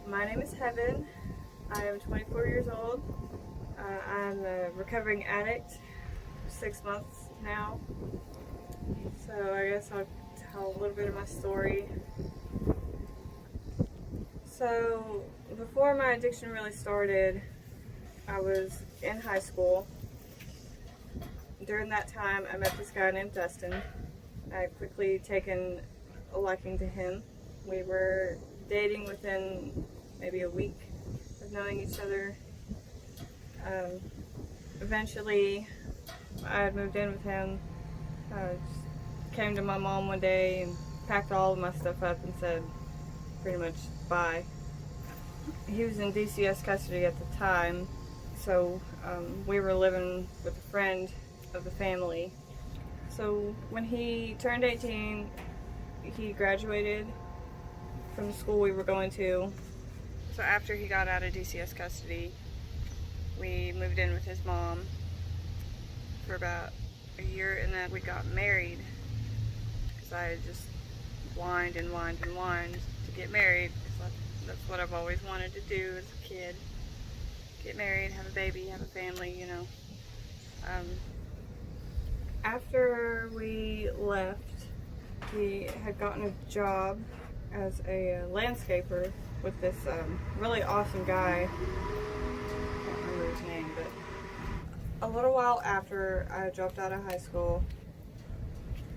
My name is Heaven. I am 24 years old. I'm a recovering addict, 6 months now. So I guess I'll tell a little bit of my story. So before my addiction really started, I was in high school. During that time, I met this guy named Dustin. I quickly taken a liking to him. We were dating within maybe a week of knowing each other. Eventually, I had moved in with him. Came to my mom one day and packed all of my stuff up and said pretty much bye. He was in DCS custody at the time, so we were living with a friend of the family. So when he turned 18, he graduated from the school we were going to. So after he got out of DCS custody, we moved in with his mom for about a year, and then we got married because I had just whined and whined and whined to get married. That's what I've always wanted to do as a kid. Get married, have a baby, have a family, you know. After we left, he had gotten a job as a landscaper with this really awesome guy. I can't remember his name, but a little while after I dropped out of high school,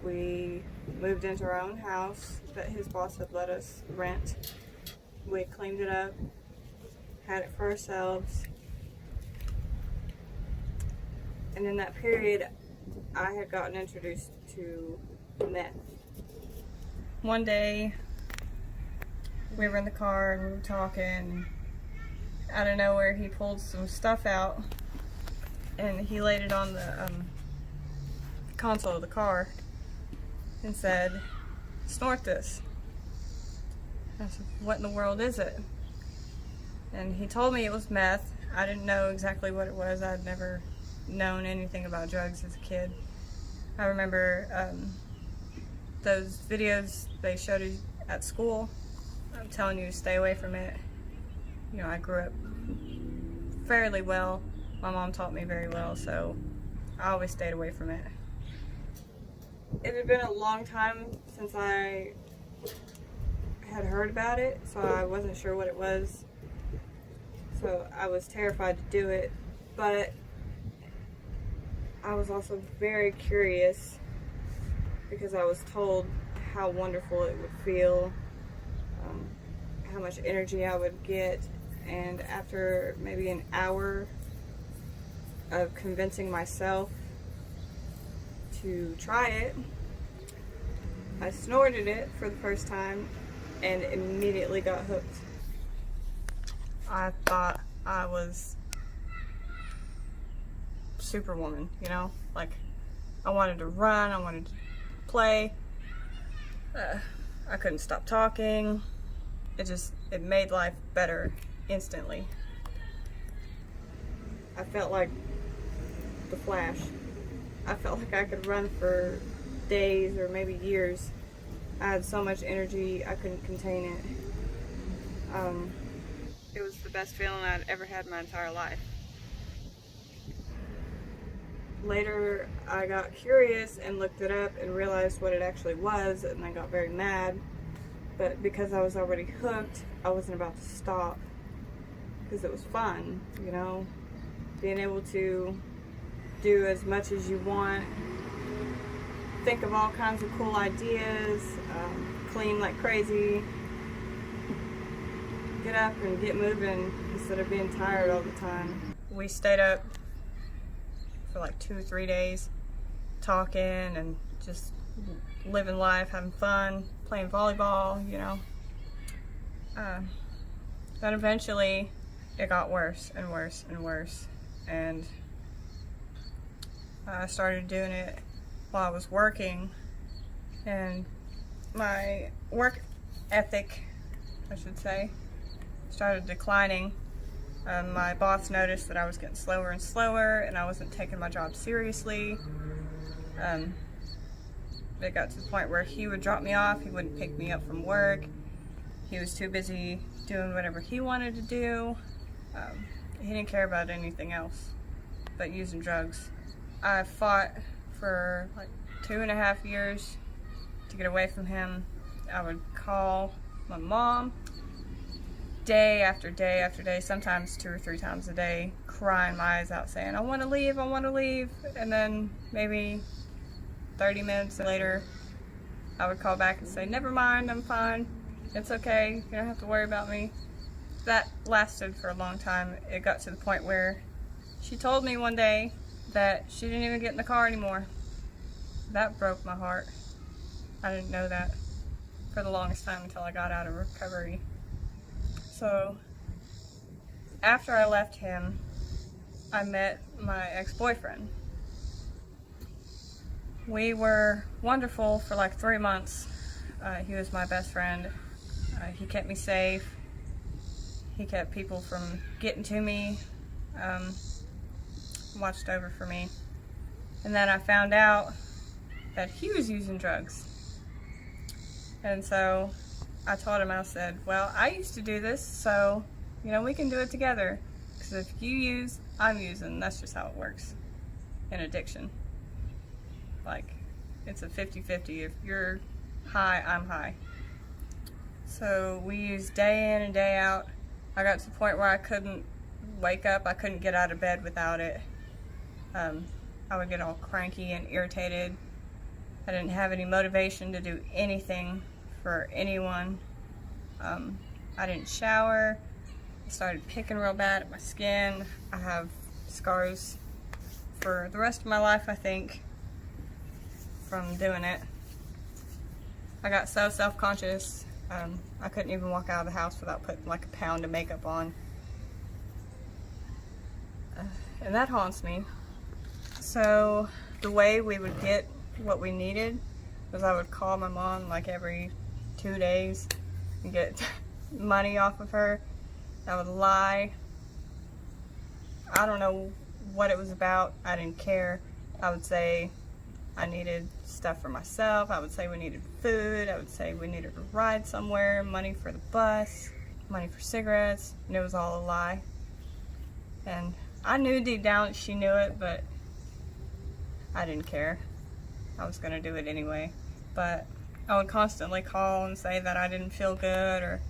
we moved into our own house that his boss had let us rent. We cleaned it up, had it for ourselves, and in that period, I had gotten introduced to meth. One day, we were in the car and we were talking. Out of nowhere, he pulled some stuff out and he laid it on the console of the car and said, "Snort this." I said, "What in the world is it?" And he told me it was meth. I didn't know exactly what it was. I'd never known anything about drugs as a kid. I remember those videos they showed you at school. I'm telling you to stay away from it. You know, I grew up fairly well. My mom taught me very well, so I always stayed away from it. It had been a long time since I had heard about it, so I wasn't sure what it was. So I was terrified to do it, but I was also very curious because I was told how wonderful it would feel, how much energy I would get, and after maybe an hour of convincing myself to try it, I snorted it for the first time and immediately got hooked. I thought I was Superwoman, you know? Like, I wanted to run, I wanted to play. I couldn't stop talking. It made life better instantly. I felt like the Flash. I felt like I could run for days or maybe years. I had so much energy, I couldn't contain it. It was the best feeling I'd ever had in my entire life. Later, I got curious and looked it up and realized what it actually was, and I got very mad. But because I was already hooked, I wasn't about to stop because it was fun, you know? Being able to do as much as you want, think of all kinds of cool ideas, clean like crazy, get up and get moving instead of being tired all the time. We stayed up for like 2 or 3 days talking and just living life, having fun, playing volleyball, you know. Then eventually it got worse and worse and worse, and I started doing it while I was working, and my work ethic, I should say, started declining. My boss noticed that I was getting slower and slower and I wasn't taking my job seriously. It got to the point where he would drop me off, he wouldn't pick me up from work, He was too busy doing whatever he wanted to do. He didn't care about anything else but using drugs. I fought for like 2.5 years to get away from him. I would call my mom day after day after day, sometimes 2 or 3 times a day, crying my eyes out saying, I want to leave, I want to leave. And then maybe 30 minutes later, I would call back and say, never mind, I'm fine. It's okay, you don't have to worry about me. That lasted for a long time. It got to the point where she told me one day that she didn't even get in the car anymore. That broke my heart. I didn't know that for the longest time until I got out of recovery. So after I left him, I met my ex-boyfriend. We were wonderful for like 3 months. He was my best friend. He kept me safe. He kept people from getting to me, watched over for me. And then I found out that he was using drugs. And so I told him, I said, well, I used to do this, so, you know, we can do it together. Because if you use, I'm using. That's just how it works in addiction. Like, it's a 50-50. If you're high, I'm high. So we used day in and day out. I got to the point where I couldn't wake up. I couldn't get out of bed without it. I would get all cranky and irritated. I didn't have any motivation to do anything for anyone. I didn't shower. I started picking real bad at my skin. I have scars for the rest of my life, I think, from doing it. I got so self-conscious, I couldn't even walk out of the house without putting like a pound of makeup on. And that haunts me. So the way we would get what we needed was I would call my mom like every 2 days and get money off of her. I would lie. I don't know what it was about. I didn't care. I would say I needed stuff for myself. I would say we needed food. I would say we needed a ride somewhere, money for the bus, money for cigarettes, and it was all a lie. And I knew deep down she knew it, but I didn't care. I was gonna do it anyway. But I would constantly call and say that I didn't feel good, or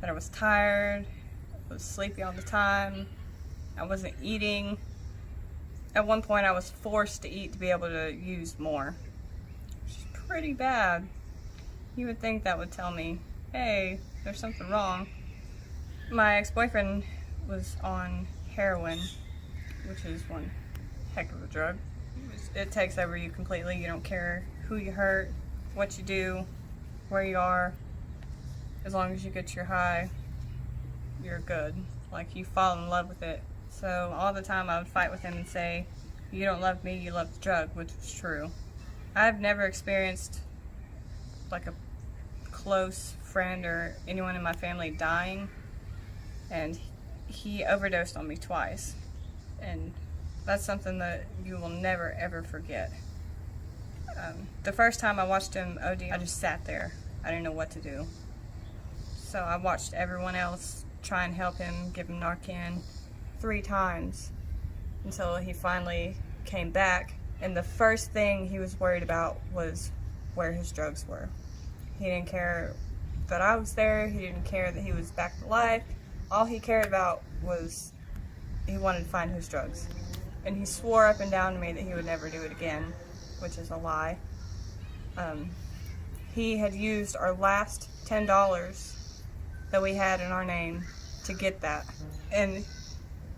that I was tired, I was sleepy all the time, I wasn't eating. At one point I was forced to eat to be able to use more, which is pretty bad. You would think that would tell me, hey, there's something wrong. My ex-boyfriend was on heroin, which is one heck of a drug. It takes over you completely. You don't care who you hurt, what you do, where you are. As long as you get your high, you're good. Like, you fall in love with it. So all the time I would fight with him and say, you don't love me, you love the drug, which was true. I've never experienced like a close friend or anyone in my family dying, and he overdosed on me twice. And that's something that you will never ever forget. The first time I watched him OD, I just sat there. I didn't know what to do. So I watched everyone else try and help him, give him Narcan 3 times until he finally came back. And the first thing he was worried about was where his drugs were. He didn't care that I was there. He didn't care that he was back to life. All he cared about was he wanted to find his drugs. And he swore up and down to me that he would never do it again, which is a lie. He had used our last $10 that we had in our name to get that. And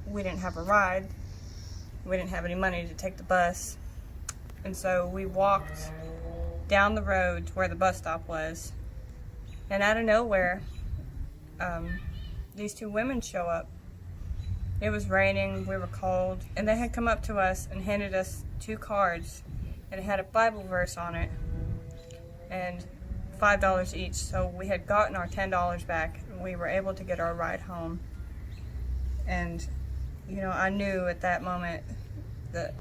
we didn't have a ride. We didn't have any money to take the bus. And so we walked down the road to where the bus stop was. And out of nowhere, these 2 women show up. It was raining, we were cold, and they had come up to us and handed us 2 cards, and it had a Bible verse on it, and $5 each. So we had gotten our $10 back, and we were able to get our ride home. And, you know, I knew at that moment that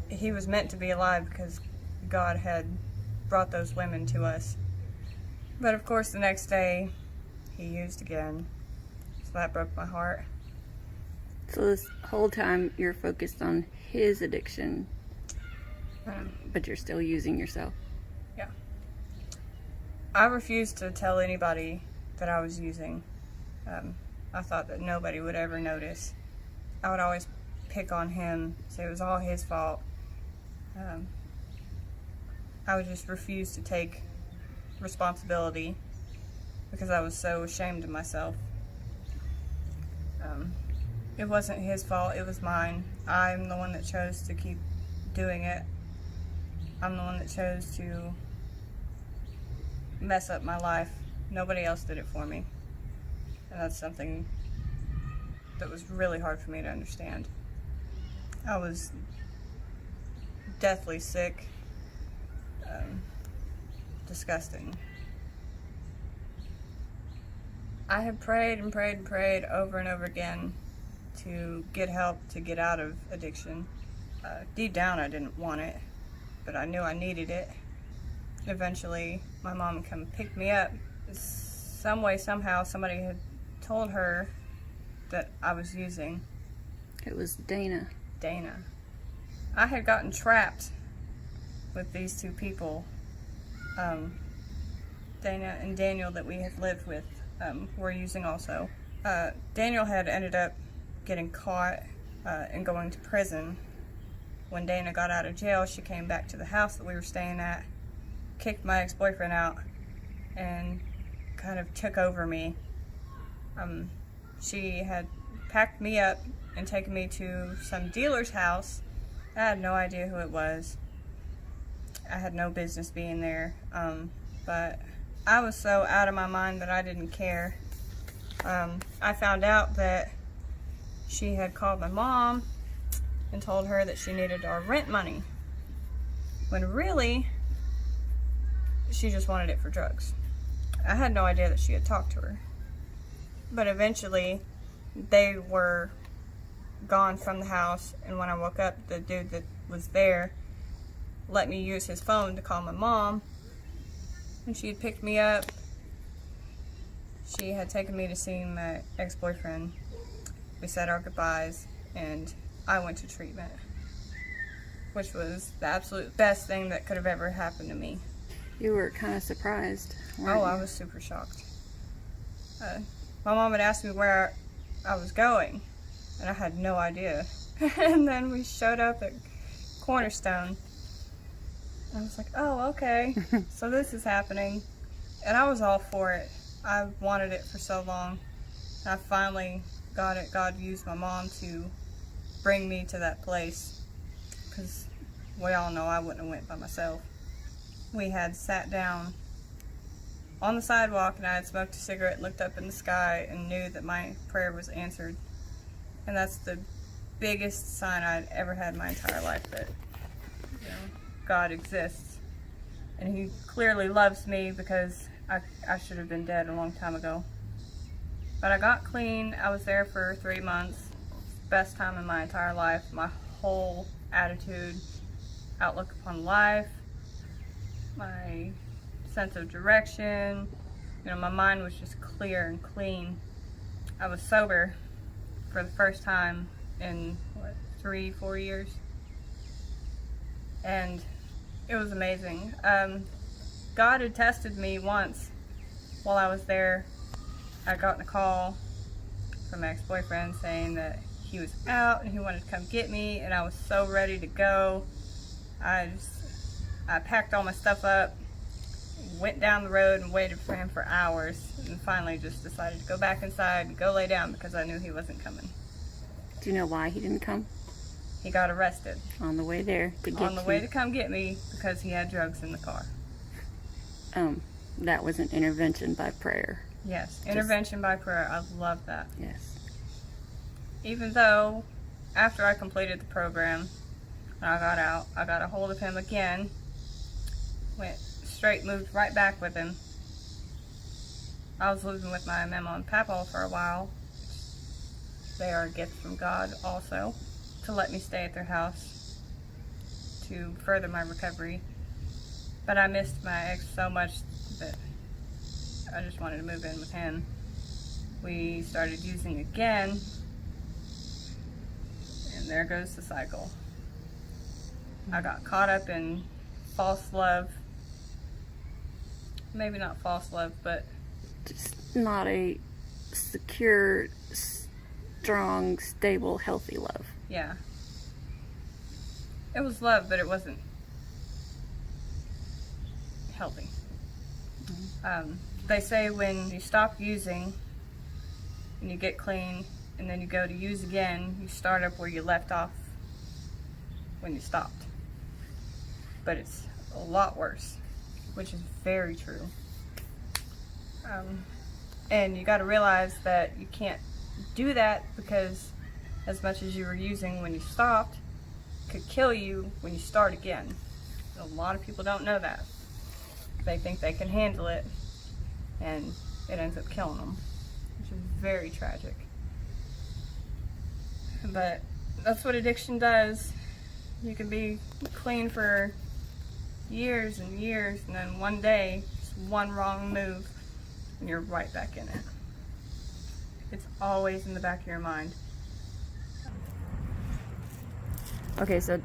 he was meant to be alive because God had brought those women to us. But of course the next day he used again. So that broke my heart. So this whole time you're focused on his addiction, but you're still using yourself. Yeah. I refused to tell anybody that I was using. I thought that nobody would ever notice. I would always pick on him, say it was all his fault. I would just refuse to take responsibility because I was so ashamed of myself. It wasn't his fault, it was mine. I'm the one that chose to keep doing it. I'm the one that chose to mess up my life. Nobody else did it for me. And that's something that was really hard for me to understand. I was deathly sick. Disgusting. I had prayed and prayed and prayed over and over again to get help to get out of addiction. Deep down I didn't want it, but I knew I needed it. Eventually my mom would come pick me up. Some way, somehow, somebody had told her that I was using. It was Dana. I had gotten trapped with these two people, Dana and Daniel, that we had lived with, were using also. Daniel had ended up getting caught and going to prison. When Dana got out of jail, she came back to the house that we were staying at, kicked my ex-boyfriend out, and kind of took over me. She had packed me up and taken me to some dealer's house. I had no idea who it was. I had no business being there, but I was so out of my mind that I didn't care. I found out that she had called my mom and told her that she needed our rent money, when really she just wanted it for drugs. I had no idea that she had talked to her. But eventually they were gone from the house, and when I woke up, the dude that was there let me use his phone to call my mom, and she had picked me up. She had taken me to see my ex-boyfriend. We said our goodbyes, and I went to treatment, which was the absolute best thing that could have ever happened to me. You were kind of surprised, weren't Oh, you? I was super shocked. My mom had asked me where I was going, and I had no idea. And then we showed up at Cornerstone. I was like, oh, okay, so this is happening. And I was all for it. I wanted it for so long. And I finally got it. God used my mom to bring me to that place, because we all know I wouldn't have went by myself. We had sat down on the sidewalk, and I had smoked a cigarette, looked up in the sky, and knew that my prayer was answered. And that's the biggest sign I'd ever had in my entire life, that God exists. And he clearly loves me, because I should have been dead a long time ago. But I got clean. I was there for 3 months. Best time in my entire life. My whole attitude, outlook upon life, my sense of direction, my mind was just clear and clean. I was sober for the first time in 3-4 years, and it was amazing. God had tested me once while I was there. I got a call from my ex-boyfriend saying that he was out and he wanted to come get me, and I was so ready to go. I packed all my stuff up, went down the road and waited for him for hours, and finally just decided to go back inside and go lay down because I knew he wasn't coming. Do you know why he didn't come? He got arrested. On the way there to get you? On the way to come get me, because he had drugs in the car. That was an intervention by prayer. Yes, intervention by prayer. I love that. Yes. Even though, after I completed the program, and I got out, I got a hold of him again, moved right back with him. I was living with my mama and papa for a while. They are a gift from God also, to let me stay at their house to further my recovery. But I missed my ex so much that I just wanted to move in with him. We started using again, and there goes the cycle. I got caught up in false love. Maybe not false love, but Just not a secure, strong, stable, healthy love. yeah. It was love, but it wasn't healthy. They say when you stop using and you get clean and then you go to use again, you start up where you left off when you stopped. But it's a lot worse, which is very true. And you got to realize that you can't do that because as much as you were using when you stopped could kill you when you start again. A lot of people don't know that. They think they can handle it, and it ends up killing them, which is very tragic. But that's what addiction does. You can be clean for years and years, and then one day, just one wrong move, and you're right back in it. It's always in the back of your mind. Okay, so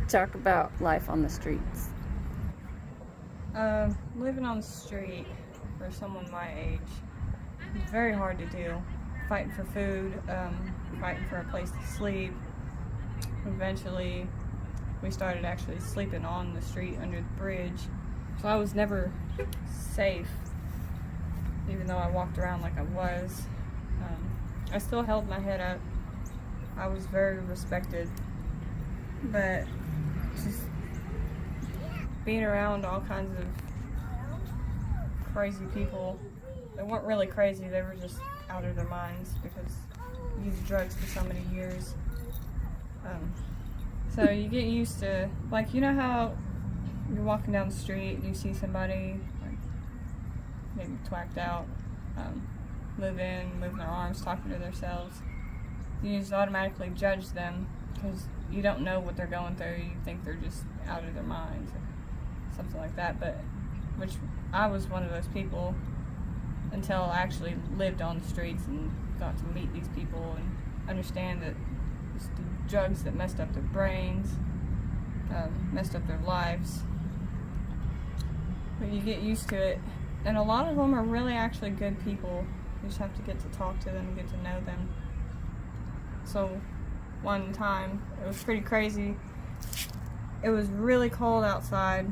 talk about life on the streets. Living on the street for someone my age is very hard to do. Fighting for food, fighting for a place to sleep. Eventually, we started actually sleeping on the street under the bridge. So I was never safe, even though I walked around like I was. I still held my head up. I was very respected, but just being around all kinds of crazy people. They weren't really crazy, they were just out of their minds because they used drugs for so many years. So you get used to, like, you know how you're walking down the street and you see somebody like maybe twacked out, moving their arms, talking to themselves. You just automatically judge them because you don't know what they're going through. You think they're just out of their minds or something like that. But which I was one of those people until I actually lived on the streets and got to meet these people and understand that it's the drugs that messed up their brains, messed up their lives. But you get used to it, and a lot of them are really actually good people. You just have to get to talk to them and get to know them. So one time, it was pretty crazy. It was really cold outside.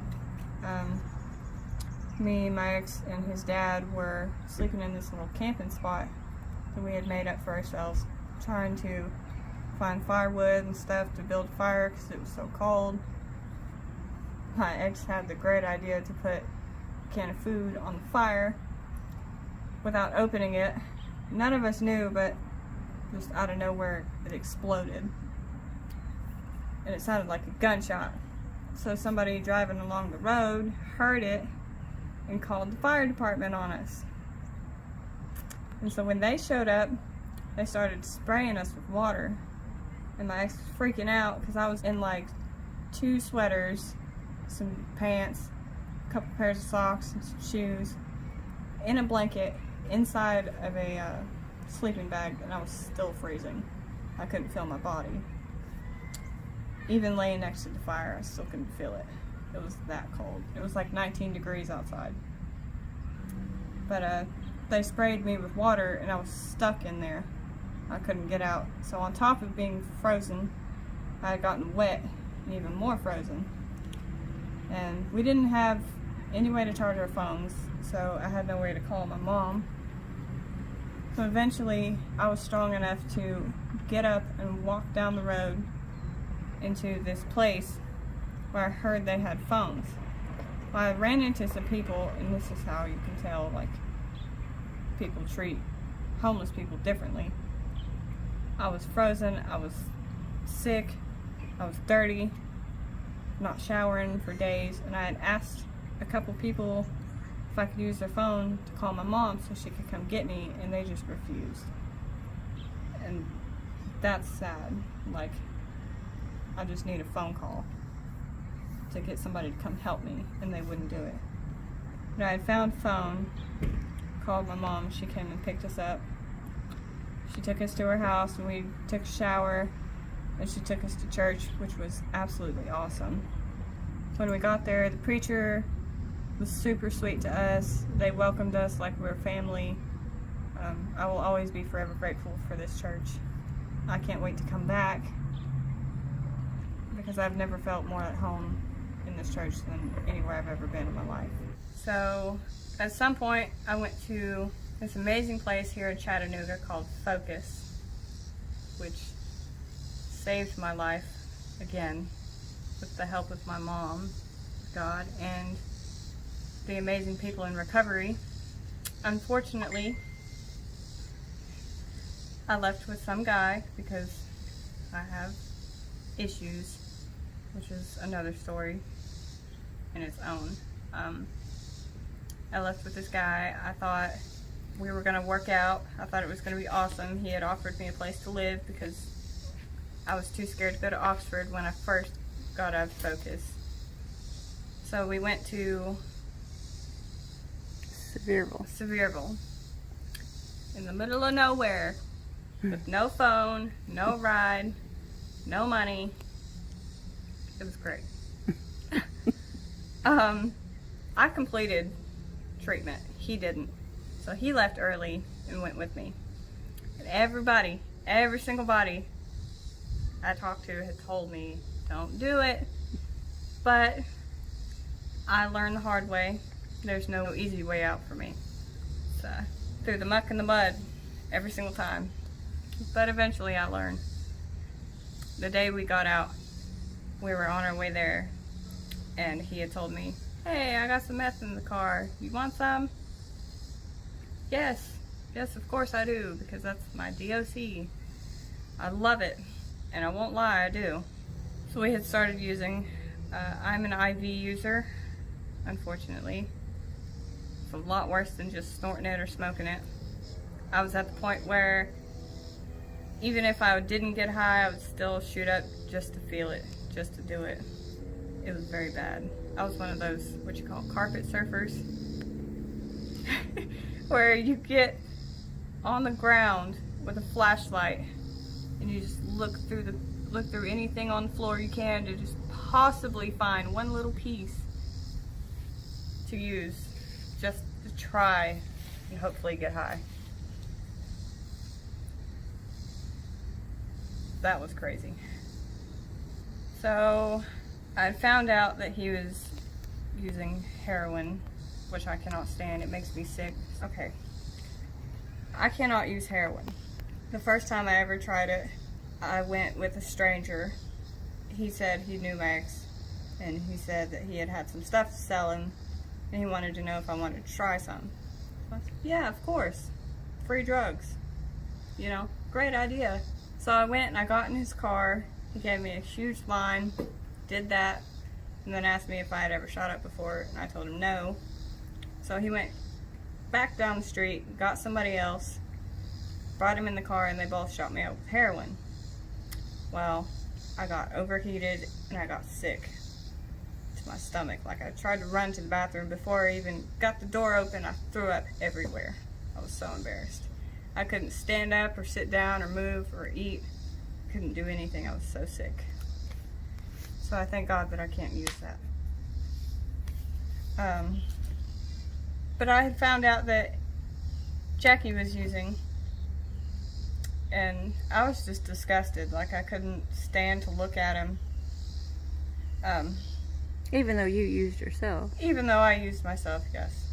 Me, my ex, and his dad were sleeping in this little camping spot that we had made up for ourselves, trying to find firewood and stuff to build a fire because it was so cold. My ex had the great idea to put a can of food on the fire without opening it. None of us knew, but just out of nowhere it exploded. And it sounded like a gunshot. So somebody driving along the road heard it and called the fire department on us. And so when they showed up, they started spraying us with water. And my ex was freaking out because I was in like 2 sweaters, some pants, a couple pairs of socks, and some shoes, in a blanket inside of a sleeping bag, and I was still freezing. I couldn't feel my body. Even laying next to the fire, I still couldn't feel it. It was that cold. It was like 19 degrees outside. But they sprayed me with water and I was stuck in there. I couldn't get out. So on top of being frozen, I had gotten wet and even more frozen. And we didn't have any way to charge our phones, so I had no way to call my mom. So eventually I was strong enough to get up and walk down the road into this place where I heard they had phones. Well, I ran into some people, and this is how you can tell, like, people treat homeless people differently. I was frozen, I was sick, I was dirty, not showering for days, and I had asked a couple people if I could use their phone to call my mom so she could come get me, and they just refused. And that's sad. Like, I just need a phone call to get somebody to come help me, and they wouldn't do it. But I had found a phone, called my mom, she came and picked us up, She took us to her house and we took a shower, and she took us to church, which was absolutely awesome. When we got there, the preacher was super sweet to us. They welcomed us like we were family. I will always be forever grateful for this church. I can't wait to come back because I've never felt more at home in this church than anywhere I've ever been in my life. So at some point I went to this amazing place here in Chattanooga called Focus, which saved my life again with the help of my mom, God, and the amazing people in recovery. Unfortunately, I left with some guy because I have issues, which is another story in its own. I left with this guy. I thought we were going to work out. I thought it was going to be awesome. He had offered me a place to live because I was too scared to go to Oxford when I first got out of Focus. So we went to Sevierville, in the middle of nowhere, with no phone, no ride, no money. It was great. I completed treatment. He didn't. So he left early and went with me. And every single body I talked to had told me, don't do it. But I learned the hard way. There's no easy way out for me. So, through the muck and the mud every single time. But eventually I learned. The day we got out, we were on our way there, and he had told me, hey, I got some meth in the car. You want some? Yes, of course I do, because that's my DOC. I love it, and I won't lie, I do. So we had started using. I'm an IV user, unfortunately. It's a lot worse than just snorting it or smoking it. I was at the point where even if I didn't get high, I would still shoot up just to feel it, just to do it. It was very bad. I was one of those, what you call carpet surfers, where you get on the ground with a flashlight and you just look through anything on the floor you can to just possibly find one little piece to use, just to try and hopefully get high. That was crazy. So I found out that he was using heroin, which I cannot stand. It makes me sick. Okay. I cannot use heroin. The first time I ever tried it, I went with a stranger. He said he knew my ex, and he said that he had some stuff selling, and he wanted to know if I wanted to try some. So I said, yeah, of course. Free drugs. You know, great idea. So I went and I got in his car. He gave me a huge line, did that, and then asked me if I had ever shot up before, and I told him no. So he went back down the street, got somebody else, brought him in the car, and they both shot me up with heroin. Well, I got overheated and I got sick to my stomach. Like, I tried to run to the bathroom. Before I even got the door open, I threw up everywhere. I was so embarrassed. I couldn't stand up or sit down or move or eat. Couldn't do anything. I was so sick. So I thank God that I can't use that. But I had found out that Jackie was using, and I was just disgusted. Like, I couldn't stand to look at him. Even though you used yourself. Even though I used myself, yes.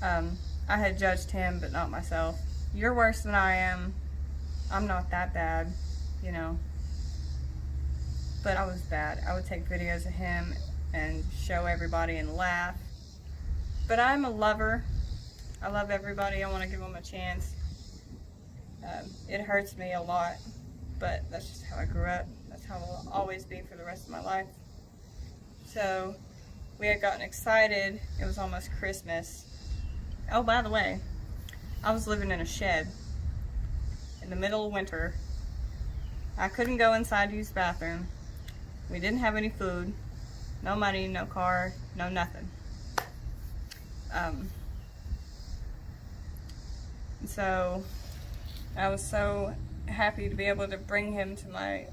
I had judged him, but not myself. You're worse than I am. I'm not that bad, you know. But I was bad. I would take videos of him and show everybody and laugh. But I'm a lover. I love everybody. I want to give them a chance. It hurts me a lot, but that's just how I grew up. That's how I'll always be for the rest of my life. So we had gotten excited. It was almost Christmas. Oh, by the way, I was living in a shed in the middle of winter. I couldn't go inside to use the bathroom. We didn't have any food, no money, no car, no nothing. So I was so happy to be able to bring him to my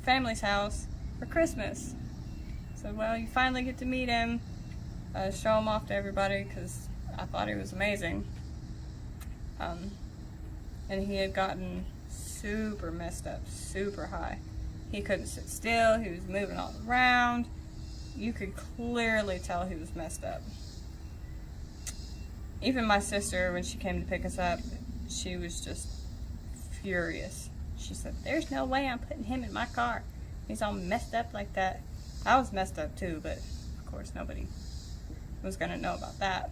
family's house for Christmas. So, well, you finally get to meet him, show him off to everybody, because I thought he was amazing. And he had gotten super messed up, super high. He couldn't sit still, he was moving all around. You could clearly tell he was messed up. Even my sister, when she came to pick us up, she was just furious. She said, "There's no way I'm putting him in my car. He's all messed up like that." I was messed up too, but of course nobody was gonna know about that.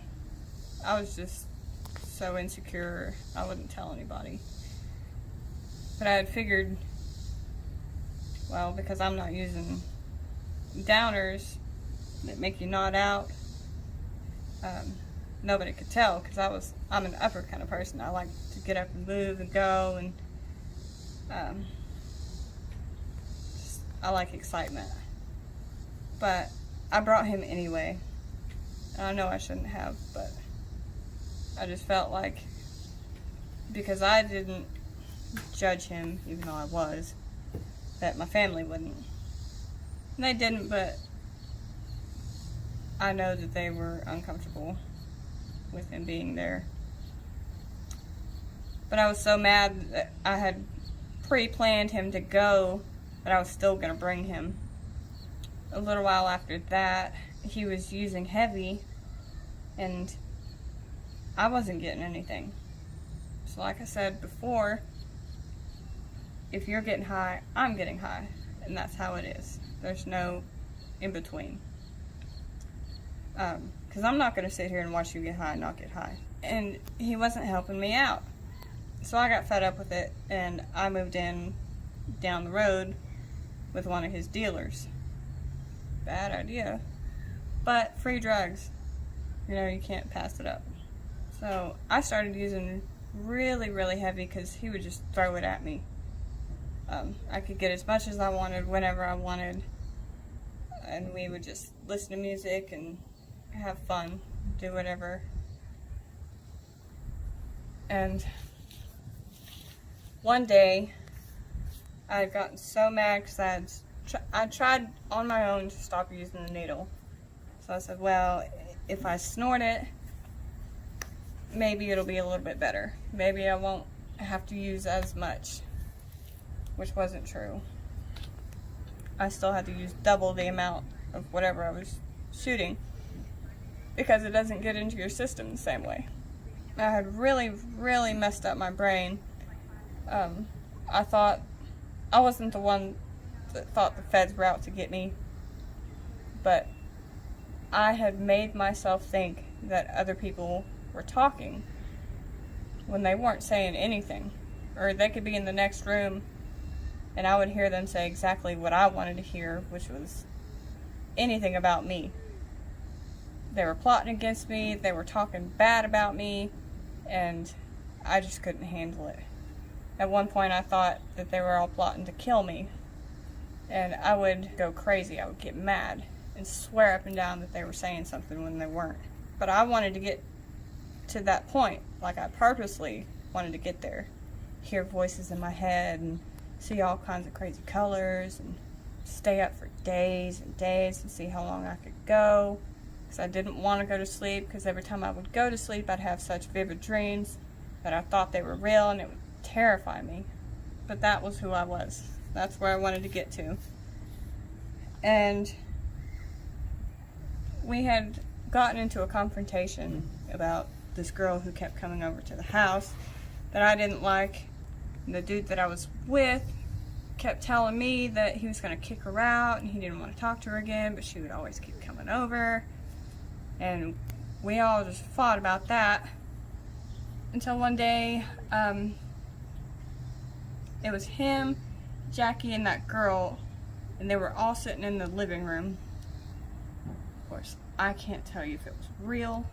I was just so insecure, I wouldn't tell anybody. But I had figured, well, because I'm not using downers that make you nod out, nobody could tell, because I'm an upper kind of person. I like to get up and move and go, and I like excitement. But I brought him anyway. I know I shouldn't have, but I just felt like, because I didn't judge him, even though I was, that my family wouldn't. And they didn't, but I know that they were uncomfortable with him being there. But I was so mad that I had pre-planned him to go, but I was still going to bring him. A little while after that, he was using heavy, and I wasn't getting anything. So like I said before, if you're getting high, I'm getting high, and that's how it is. There's no in between. Because I'm not going to sit here and watch you get high and not get high. And he wasn't helping me out. So I got fed up with it, and I moved in down the road with one of his dealers. Bad idea. But free drugs. You know, you can't pass it up. So I started using really, really heavy, because he would just throw it at me. I could get as much as I wanted, whenever I wanted. And we would just listen to music and have fun, do whatever. And one day, I had gotten so mad because I tried on my own to stop using the needle. So I said, well, if I snort it, maybe it'll be a little bit better. Maybe I won't have to use as much, which wasn't true. I still had to use double the amount of whatever I was shooting, because it doesn't get into your system the same way. I had really, really messed up my brain. I thought I wasn't the one that thought the feds were out to get me, but I had made myself think that other people were talking when they weren't saying anything. Or they could be in the next room and I would hear them say exactly what I wanted to hear, which was anything about me. They were plotting against me, they were talking bad about me, and I just couldn't handle it. At one point I thought that they were all plotting to kill me, and I would go crazy. I would get mad and swear up and down that they were saying something when they weren't. But I wanted to get to that point. Like, I purposely wanted to get there. Hear voices in my head and see all kinds of crazy colors and stay up for days and days and see how long I could go. Because I didn't want to go to sleep, because every time I would go to sleep I'd have such vivid dreams that I thought they were real, and it would terrify me. But that was who I was. That's where I wanted to get to. And we had gotten into a confrontation about this girl who kept coming over to the house that I didn't like. And the dude that I was with kept telling me that he was going to kick her out and he didn't want to talk to her again, but she would always keep coming over. And we all just fought about that until one day, it was him, Jackie, and that girl, and they were all sitting in the living room. Of course, I can't tell you if it was real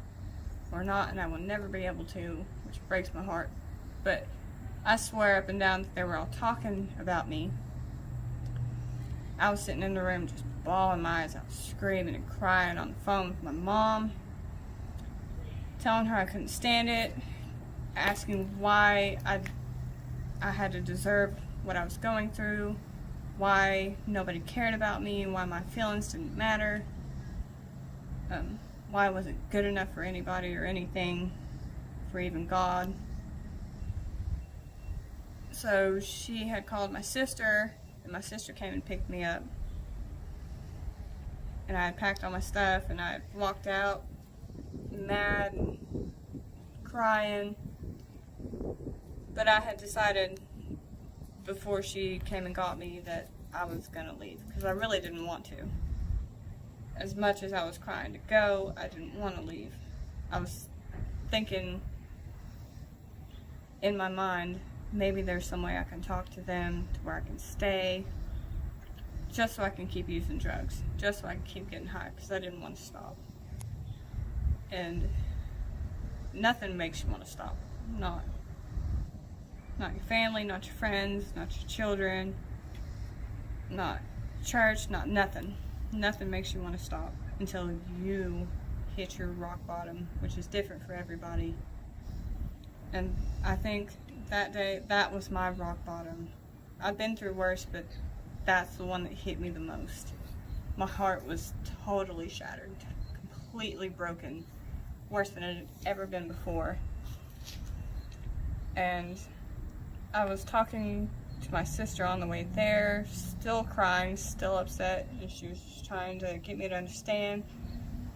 or not, and I will never be able to, which breaks my heart. But I swear up and down that they were all talking about me. I was sitting in the room just bawling my eyes out, screaming and crying on the phone with my mom, telling her I couldn't stand it, asking why I I had to deserve what I was going through, why nobody cared about me, why my feelings didn't matter, why I wasn't good enough for anybody or anything, for even God. So she had called my sister, and my sister came and picked me up. And I had packed all my stuff, and I walked out mad and crying. But I had decided before she came and got me that I was going to leave, because I really didn't want to. As much as I was crying to go, I didn't want to leave. I was thinking in my mind, maybe there's some way I can talk to them to where I can stay, just so I can keep using drugs, just so I can keep getting high, because I didn't want to stop. And nothing makes you want to stop. Not your family, not your friends, not your children, not church, not nothing. Nothing makes you want to stop until you hit your rock bottom, which is different for everybody. And I think that day, that was my rock bottom. I've been through worse, but that's the one that hit me the most. My heart was totally shattered, completely broken, worse than it had ever been before. And I was talking to my sister on the way there, still crying, still upset, and she was just trying to get me to understand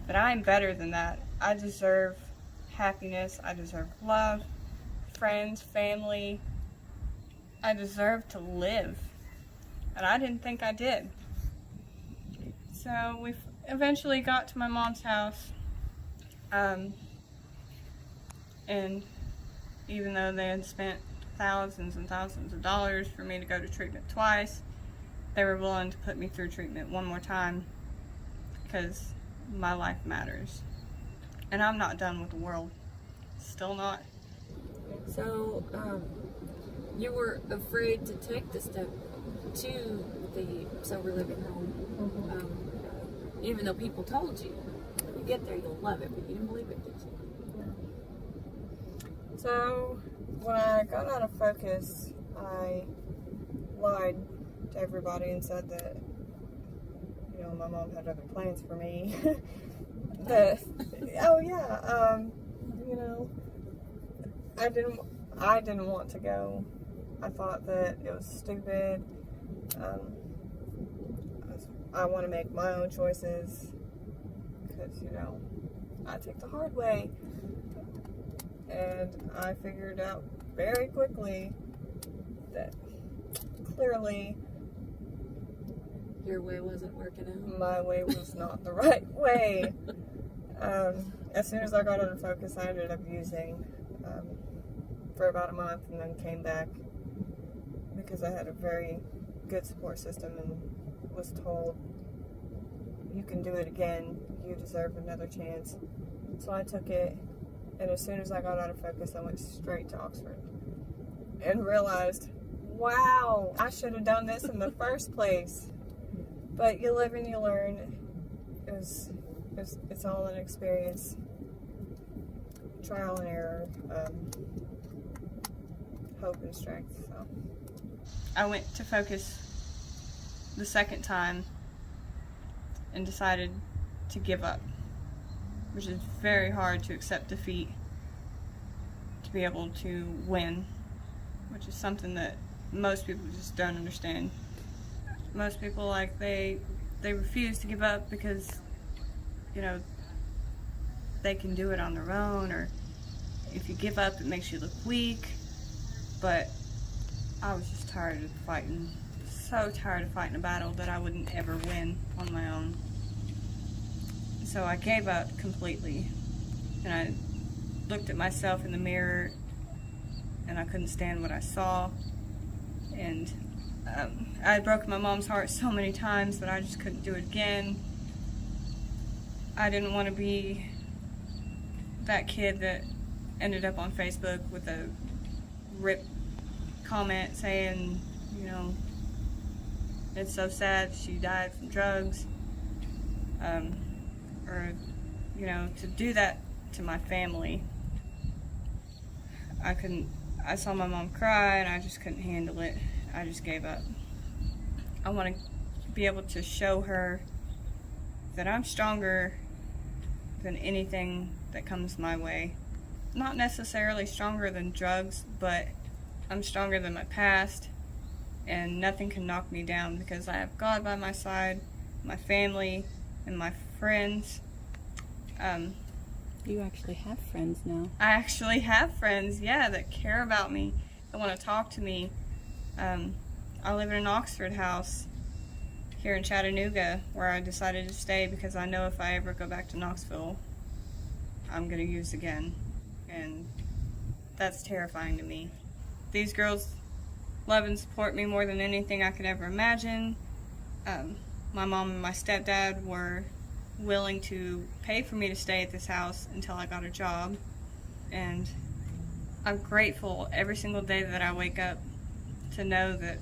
that I'm better than that. I deserve happiness, I deserve love, friends, family. I deserve to live, and I didn't think I did. So we eventually got to my mom's house, and even though they had spent thousands and thousands of dollars for me to go to treatment twice, they were willing to put me through treatment one more time, because my life matters. And I'm not done with the world. Still not. So, you were afraid to take the step to the sober living home, even though people told you, when you get there you'll love it, but you didn't believe it, did you? So, when I got out of focus, I lied to everybody and said that, you know, my mom had other plans for me. That, oh yeah, you know, I didn't want to go. I thought that it was stupid. I want to make my own choices, because, you know, I take the hard way. And I figured out very quickly that clearly Your way wasn't working out. my way was not the right way. As soon as I got out of focus, I ended up using for about a month, and then came back because I had a very good support system and was told, you can do it again, you deserve another chance. So I took it, and as soon as I got out of focus, I went straight to Oxford and realized, wow, I should have done this in the first place. But you live and you learn. It's all an experience, trial and error, hope and strength. So I went to focus the second time and decided to give up, which is very hard to accept defeat, to be able to win, which is something that most people just don't understand. Most people, like, they refuse to give up because, you know, they can do it on their own, or if you give up it makes you look weak. But I was just tired of fighting, so tired of fighting a battle that I wouldn't ever win on my own. So I gave up completely, and I looked at myself in the mirror, and I couldn't stand what I saw. And I had broken my mom's heart so many times that I just couldn't do it again. I didn't want to be that kid that ended up on Facebook with a rip comment saying, you know, it's so sad she died from drugs, or, you know, to do that to my family. I I saw my mom cry and I just couldn't handle it. I just gave up. I want to be able to show her that I'm stronger than anything that comes my way. Not necessarily stronger than drugs, but I'm stronger than my past, and nothing can knock me down because I have God by my side, my family, and my friends. You actually have friends now. I actually have friends, yeah, that care about me, that want to talk to me. I live in an Oxford house here in Chattanooga where I decided to stay because I know if I ever go back to Knoxville, I'm going to use again. And that's terrifying to me. These girls love and support me more than anything I could ever imagine. My mom and my stepdad were willing to pay for me to stay at this house until I got a job. And I'm grateful every single day that I wake up to know that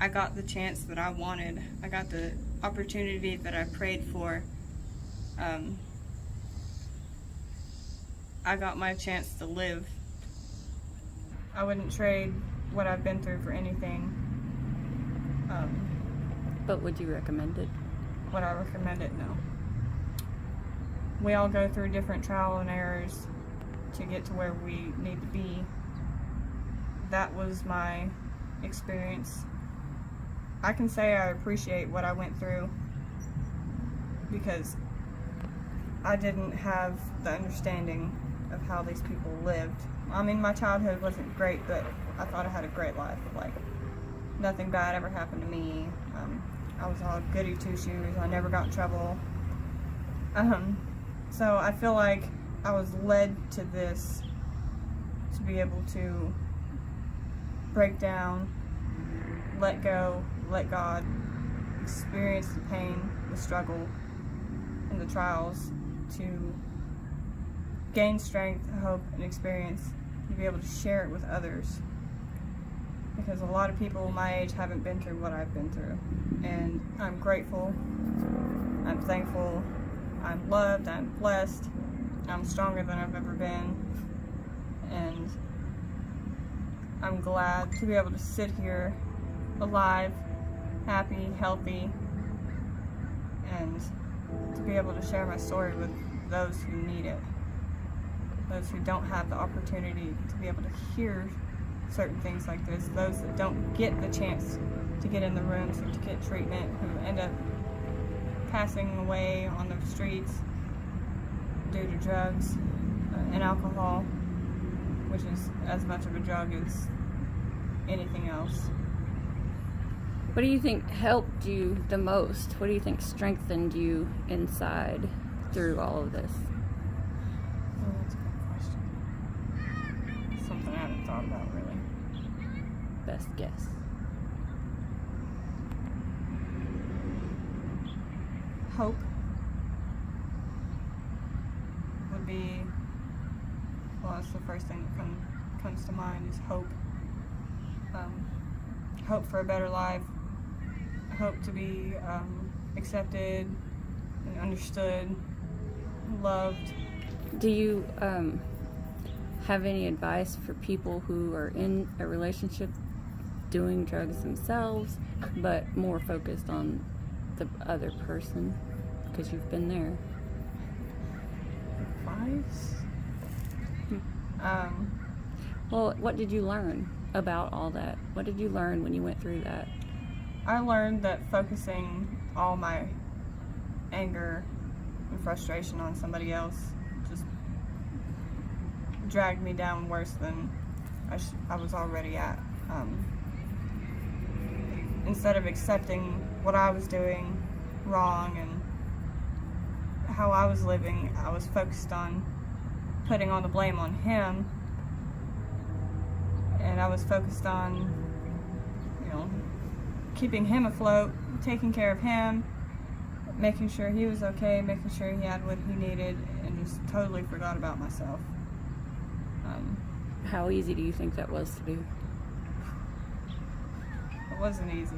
I got the chance that I wanted. I got the opportunity that I prayed for. I got my chance to live. I wouldn't trade what I've been through for anything. But would you recommend it? Would I recommend it? No. We all go through different trial and errors to get to where we need to be. That was my experience. I can say I appreciate what I went through because I didn't have the understanding of how these people lived. I mean, my childhood wasn't great, but I thought I had a great life. Like, nothing bad ever happened to me. I was all goody two-shoes. I never got in trouble. So I feel like I was led to this to be able to break down, let go, let God, experience the pain, the struggle, and the trials to gain strength, hope, and experience to be able to share it with others. Because a lot of people my age haven't been through what I've been through. And I'm grateful, I'm thankful, I'm loved, I'm blessed, I'm stronger than I've ever been. And I'm glad to be able to sit here alive, happy, healthy, and to be able to share my story with those who need it. Those who don't have the opportunity to be able to hear certain things like this, those that don't get the chance to get in the rooms or to get treatment, who end up passing away on the streets due to drugs and alcohol, which is as much of a drug as anything else. What do you think helped you the most? What do you think strengthened you inside through all of this? Oh, that's a good question. Something I haven't thought about really. Best guess. Hope would be, well, that's the first thing that comes to mind is hope. Hope for a better life. Hope to be accepted and understood, loved. Do you have any advice for people who are in a relationship doing drugs themselves, but more focused on the other person because you've been there? Advice? Well, what did you learn about all that? What did you learn when you went through that? I learned that focusing all my anger and frustration on somebody else just dragged me down worse than I was already at. Instead of accepting what I was doing wrong and how I was living, I was focused on putting all the blame on him, and I was focused on, keeping him afloat, taking care of him, making sure he was okay, making sure he had what he needed, and just totally forgot about myself. How easy do you think that was to do? It wasn't easy.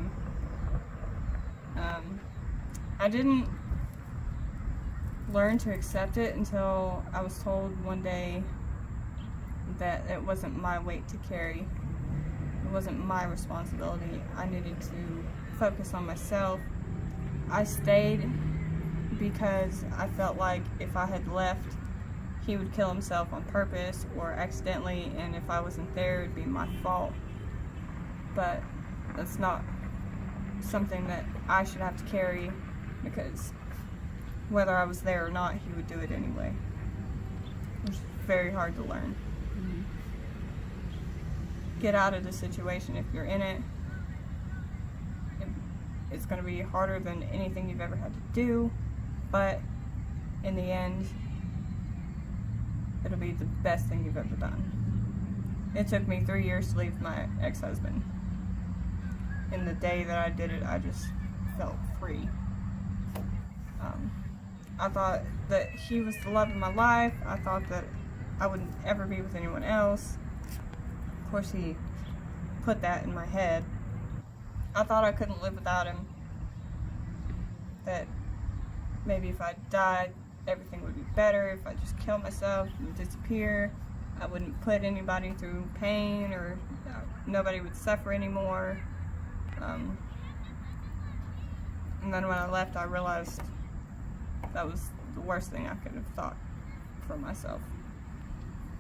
I didn't learn to accept it until I was told one day that it wasn't my weight to carry. It wasn't my responsibility. I needed to focus on myself. I stayed because I felt like if I had left, he would kill himself on purpose or accidentally, and if I wasn't there, it'd be my fault. But that's not something that I should have to carry, because whether I was there or not, he would do it anyway. It's very hard to learn. Mm-hmm. Get out of the situation if you're in it. It's going to be harder than anything you've ever had to do, but in the end, it'll be the best thing you've ever done. It took me 3 years to leave my ex-husband. And the day that I did it, I just felt free. I thought that he was the love of my life. I thought that I wouldn't ever be with anyone else. Of course, he put that in my head. I thought I couldn't live without him. That maybe if I died, everything would be better. If I just killed myself and disappear, I wouldn't put anybody through pain, or nobody would suffer anymore. And then when I left, I realized that was the worst thing I could have thought for myself.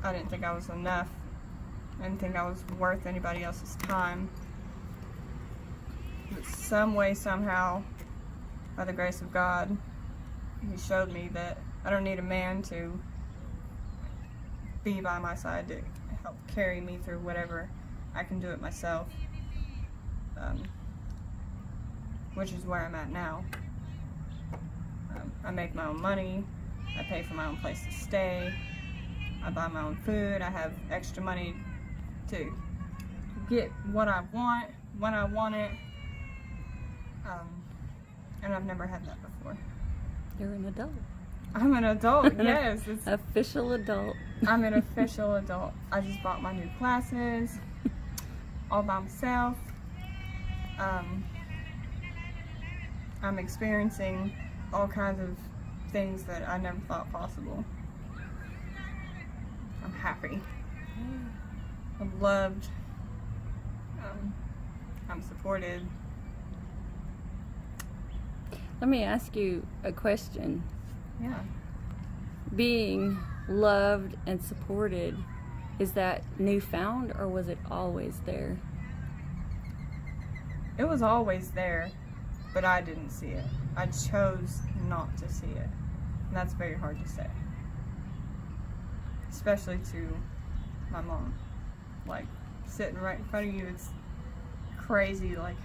I didn't think I was enough. I didn't think I was worth anybody else's time. But some way, somehow, by the grace of God, he showed me that I don't need a man to be by my side to help carry me through whatever. I can do it myself, which is where I'm at now. I make my own money, I pay for my own place to stay, I buy my own food, I have extra money to get what I want, when I want it, and I've never had that before. You're an adult. I'm an adult, yes. It's, Official adult. I'm an official adult. I just bought my new classes, all by myself. I'm experiencing all kinds of things that I never thought possible. I'm happy. I'm loved. I'm supported. Let me ask you a question. Yeah. Being loved and supported, is that newfound or was it always there? It was always there, but I didn't see it. I chose not to see it. And that's very hard to say. Especially to my mom. Like, sitting right in front of you, it's crazy, like,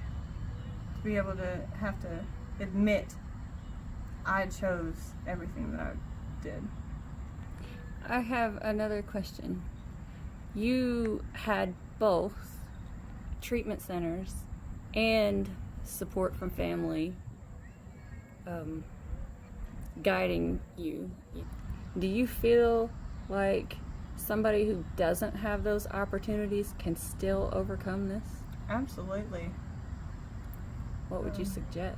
to be able to have to admit I chose everything that I did. I have another question. You had both treatment centers and support from family guiding you. Do you feel like somebody who doesn't have those opportunities can still overcome this? Absolutely. What would you suggest?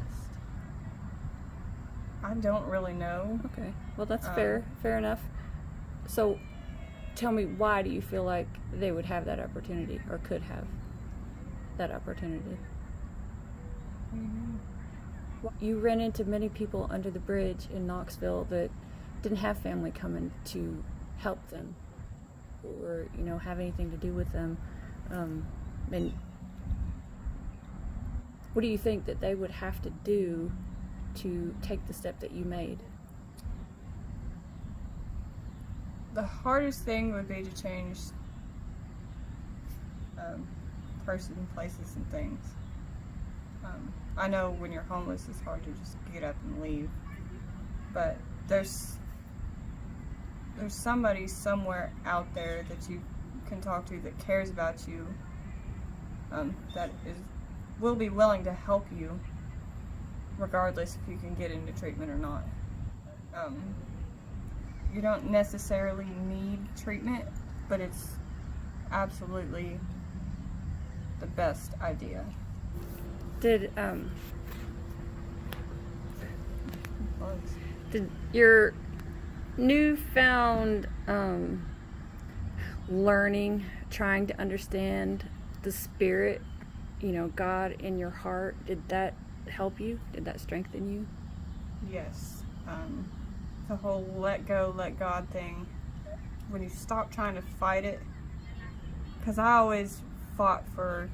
I don't really know. Okay, well that's fair enough. So tell me, why do you feel like they would have that opportunity or could have that opportunity? You ran into many people under the bridge in Knoxville that didn't have family coming to help them or, you know, have anything to do with them. And what do you think that they would have to do to take the step that you made? The hardest thing would be to change person, places, and things. I know when you're homeless, it's hard to just get up and leave, but there's somebody somewhere out there that you can talk to that cares about you, that will be willing to help you, regardless if you can get into treatment or not. You don't necessarily need treatment, but it's absolutely the best idea. Did your newfound learning, trying to understand the Spirit, God in your heart, did that help you? Did that strengthen you? Yes. The whole let go, let God thing. When you stop trying to fight it, because I always fought for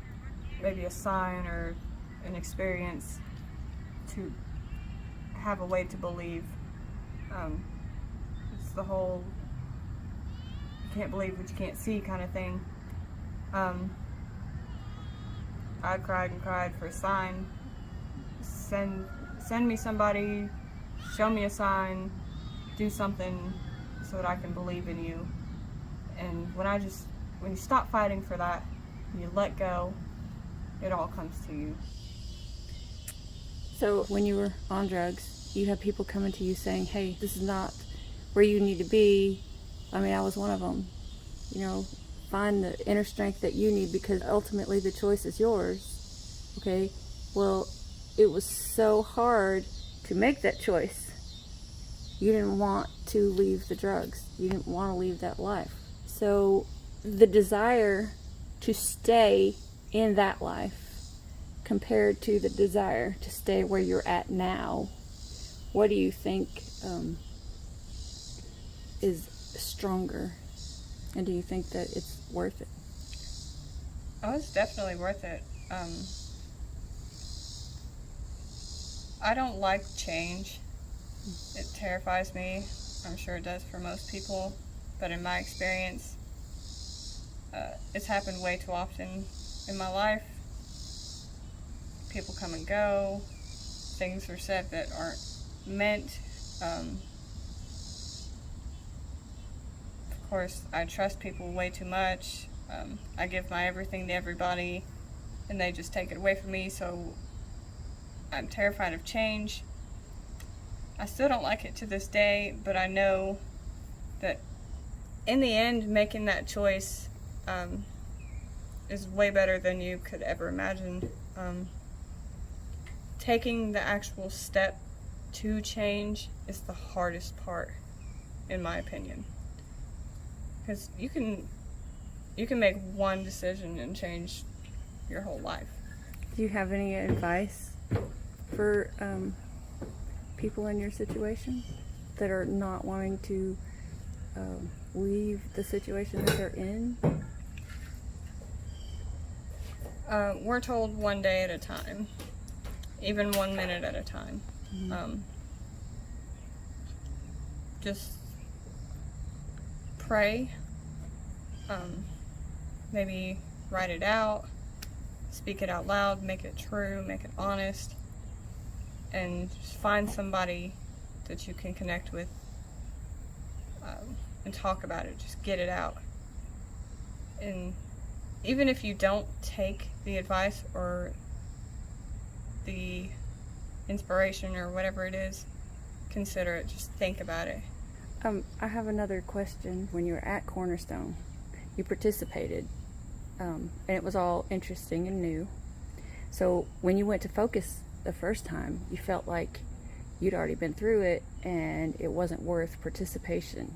maybe a sign or an experience to have a way to believe. It's the whole you can't believe what you can't see kind of thing. I cried and cried for a sign. Send me somebody, show me a sign, do something so that I can believe in you. And when you stop fighting for that, you let go, it all comes to you. So when you were on drugs, you had people coming to you saying, hey, this is not where you need to be. I mean, I was one of them. Find the inner strength that you need, because ultimately the choice is yours. Okay? Well, it was so hard to make that choice. You didn't want to leave the drugs. You didn't want to leave that life. So the desire to stay in that life compared to the desire to stay where you're at now, what do you think is stronger? And do you think that it's worth it? Oh, it's definitely worth it. I don't like change. It terrifies me. I'm sure it does for most people. But in my experience, it's happened way too often in my life. People come and go. Things are said that aren't meant. Of course, I trust people way too much. I give my everything to everybody, and they just take it away from me, so I'm terrified of change. I still don't like it to this day, but I know that in the end, making that choice is way better than you could ever imagine. Taking the actual step to change is the hardest part, in my opinion. Because you can make one decision and change your whole life. Do you have any advice for people in your situation that are not wanting to leave the situation that they're in? We're told one day at a time, even 1 minute at a time. Mm-hmm. Just pray, maybe write it out, speak it out loud, make it true, make it honest, and just find somebody that you can connect with and talk about it. Just get it out. And even if you don't take the advice or the inspiration or whatever it is, consider it. Just think about it. I have another question. When you were at Cornerstone, you participated, and it was all interesting and new. So when you went to Focus the first time, you felt like you'd already been through it and it wasn't worth participation.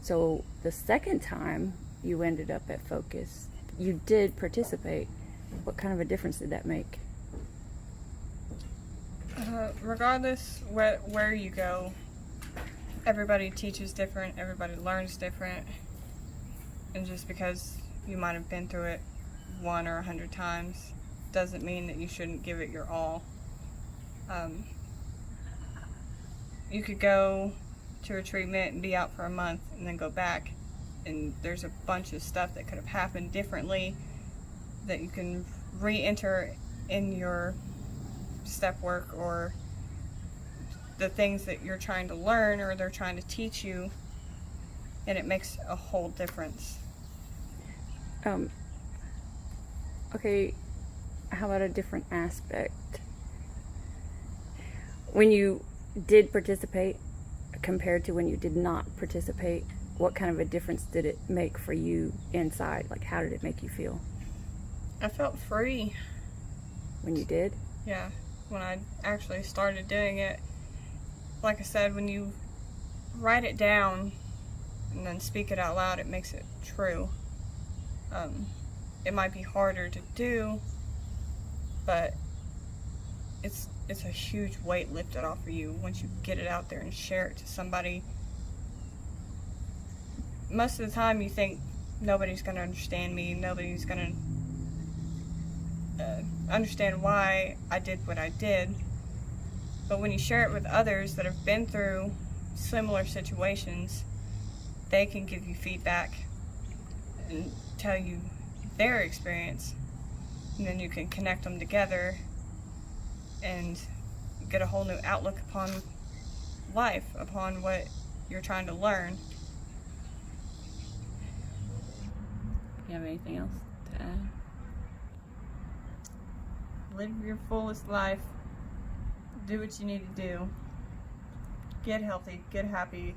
So the second time you ended up at Focus, you did participate. What kind of a difference did that make? Regardless where you go, everybody teaches different, everybody learns different, and just because you might have been through it 1 or 100 times doesn't mean that you shouldn't give it your all. You could go to a treatment and be out for a month and then go back, and there's a bunch of stuff that could have happened differently that you can re-enter in your step work or the things that you're trying to learn or they're trying to teach you, and it makes a whole difference. Okay, how about a different aspect? When you did participate compared to when you did not participate, what kind of a difference did it make for you inside? Like, how did it make you feel? I felt free. When you did? Yeah, when I actually started doing it. Like I said, when you write it down, and then speak it out loud, it makes it true. It might be harder to do, but it's a huge weight lifted off of you once you get it out there and share it to somebody. Most of the time you think nobody's going to understand me, nobody's going to understand why I did what I did. But when you share it with others that have been through similar situations, they can give you feedback and tell you their experience, and then you can connect them together and get a whole new outlook upon life, upon what you're trying to learn. You have anything else to add? Live your fullest life. Do what you need to do. Get healthy, get happy.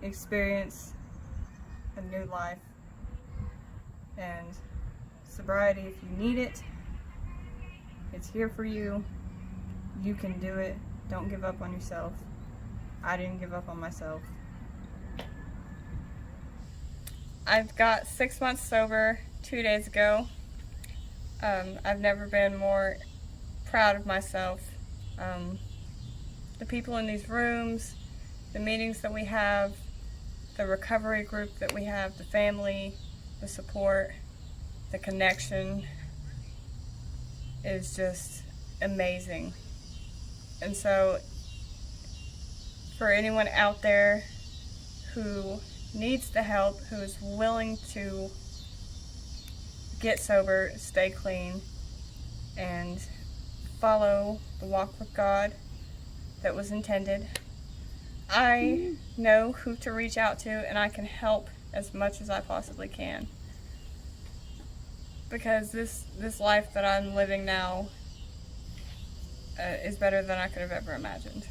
Experience a new life. And sobriety, if you need it, it's here for you. You can do it. Don't give up on yourself. I didn't give up on myself. I've got 6 months sober 2 days ago. I've never been more proud of myself. The people in these rooms, the meetings that we have, the recovery group that we have, the family, the support, the connection is just amazing. And so for anyone out there who needs the help, who is willing to get sober, stay clean, and follow the walk with God that was intended, I know who to reach out to, and I can help as much as I possibly can. Because this life that I'm living now is better than I could have ever imagined.